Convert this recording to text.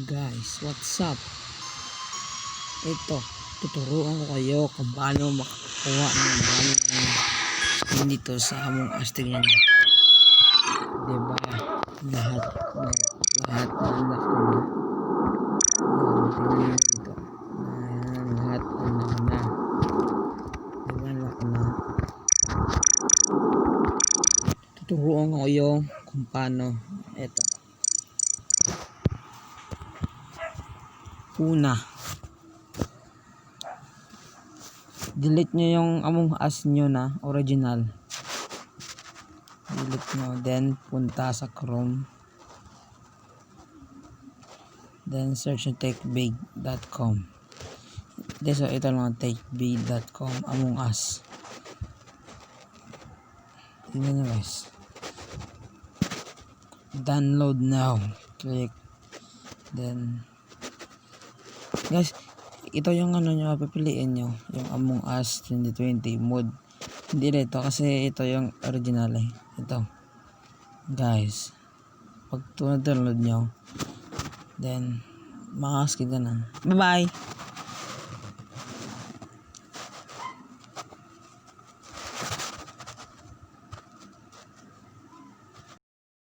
Guys, what's up? Ito, tuturuan ko kayo kung paano makakuha ng maraming skin dito sa Among Us. Tingnan nyo. Diba? Lahat na unlock ko na. Tingnan nyo dito. Ayan, lahat unlock na. Diba, unlock na. Tuturuan ko kayo kung paano. Ito. Una, delete nyo yung Among Us nyo na original. Delete nyo, then punta sa Chrome, then search yung techbig.com. So ito lang, techbig.com Among Us. Tingnan nyo guys, download now, click, then guys, ito yung ano nyo, pipiliin nyo yung Among Us 2020 mode. Hindi dito kasi ito yung original eh. Ito guys, pag download nyo, then makakaskin ka na. Bye bye.